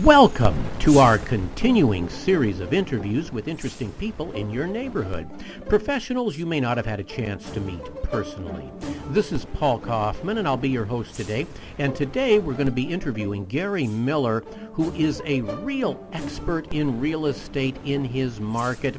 Welcome to our continuing series of interviews with interesting people in your neighborhood. Professionals you may not have had a chance to meet personally. This is Paul Kaufman, and I'll be your host today. And today we're going to be interviewing Gary Miller, who is a real expert in real estate in his market.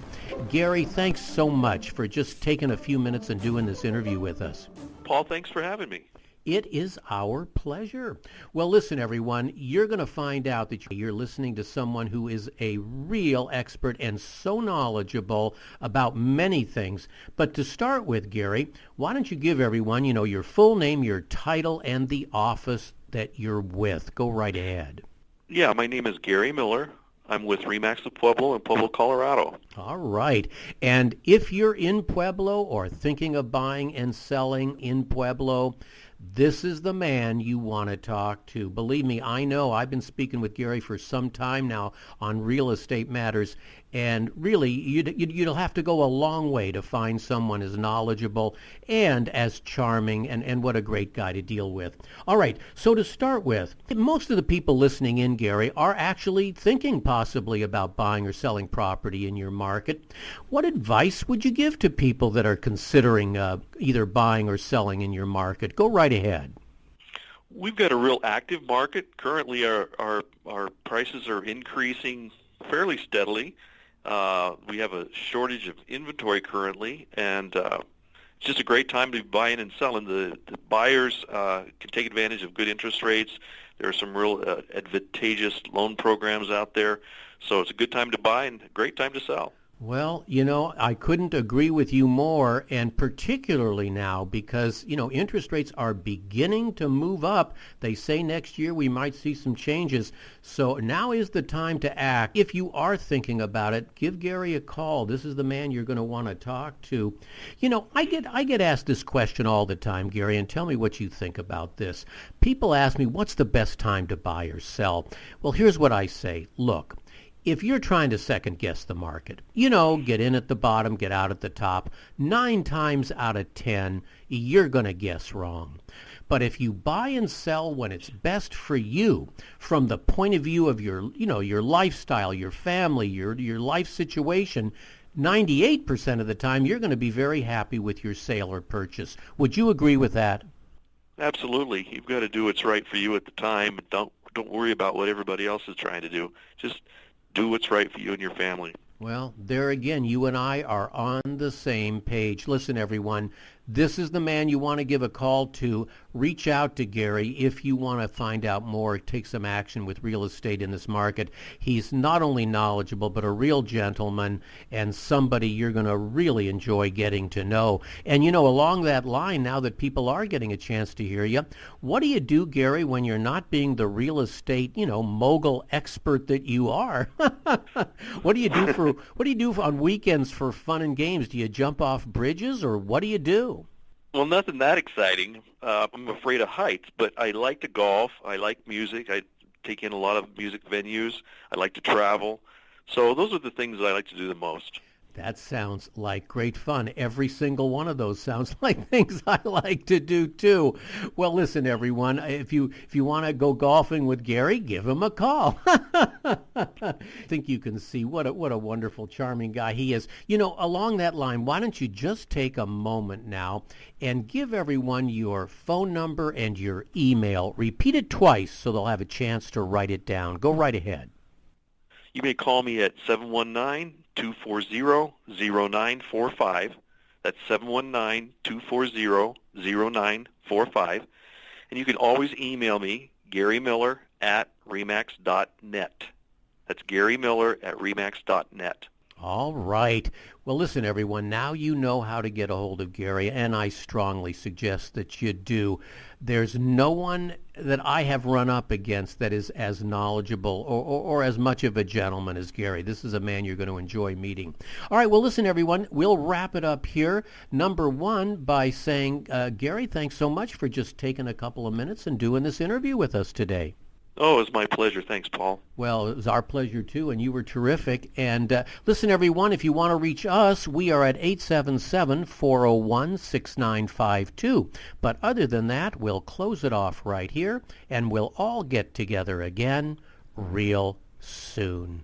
Gary, thanks so much for just taking a few minutes and doing this interview with us. Paul, thanks for having me. It is our pleasure. Well, listen, everyone, you're going to find out that you're listening to someone who is a real expert and so knowledgeable about many things. But to start with, Gary, why don't you give everyone, your full name, your title, and the office that you're with? Go right ahead. Yeah, my name is Gary Miller. I'm with RE/MAX of Pueblo in Pueblo, Colorado. All right. And if you're in Pueblo or thinking of buying and selling in Pueblo, this is the man you want to talk to. Believe me, I know. I've been speaking with Gary for some time now on real estate matters, and really, you'll have to go a long way to find someone as knowledgeable and as charming, and what a great guy to deal with. All right, so to start with, most of the people listening in, Gary, are actually thinking possibly about buying or selling property in your market. What advice would you give to people that are considering either buying or selling in your market? Go right ahead. We've got a real active market. Currently, our prices are increasing fairly steadily. We have a shortage of inventory currently, and it's just a great time to be buying and selling. The buyers can take advantage of good interest rates. There are some real advantageous loan programs out there, so it's a good time to buy and a great time to sell. Well, I couldn't agree with you more, and particularly now because, interest rates are beginning to move up. They say next year we might see some changes. So now is the time to act. If you are thinking about it, give Gary a call. This is the man you're going to want to talk to. I get asked this question all the time, Gary, and tell me what you think about this. People ask me, what's the best time to buy or sell? Well, here's what I say. Look, if you're trying to second guess the market, get in at the bottom, get out at the top, 9 times out of 10, you're going to guess wrong. But if you buy and sell when it's best for you, from the point of view of your lifestyle, your family, your life situation, 98% of the time you're going to be very happy with your sale or purchase. Would you agree with that? Absolutely. You've got to do what's right for you at the time. Don't worry about what everybody else is trying to do. Just do what's right for you and your family. Well, there again, you and I are on the same page. Listen, everyone, this is the man you want to give a call to. Reach out to Gary if you want to find out more, take some action with real estate in this market. He's not only knowledgeable, but a real gentleman and somebody you're going to really enjoy getting to know. And, along that line, now that people are getting a chance to hear you, what do you do, Gary, when you're not being the real estate, mogul expert that you are? What do you do on weekends for fun and games? Do you jump off bridges, or what do you do? Well, nothing that exciting. I'm afraid of heights, but I like to golf. I like music. I take in a lot of music venues. I like to travel. So those are the things that I like to do the most. That sounds like great fun. Every single one of those sounds like things I like to do too. Well, listen, everyone, if you want to go golfing with Gary, give him a call. I think you can see what a wonderful, charming guy he is. Along that line, why don't you just take a moment now and give everyone your phone number and your email. Repeat it twice so they'll have a chance to write it down. Go right ahead. You may call me at 719-240-0945. That's 719-240-0945. And you can always email me, Gary Miller at remax.net. That's Gary Miller at remax.net. All right. Well, listen, everyone, now you know how to get a hold of Gary, and I strongly suggest that you do. There's no one that I have run up against that is as knowledgeable or as much of a gentleman as Gary. This is a man you're going to enjoy meeting. All right, well, listen, everyone, we'll wrap it up here. Number one, by saying, Gary, thanks so much for just taking a couple of minutes and doing this interview with us today. Oh, it's my pleasure. Thanks, Paul. Well, it was our pleasure, too, and you were terrific. And listen, everyone, if you want to reach us, we are at 877-401-6952. But other than that, we'll close it off right here, and we'll all get together again real soon.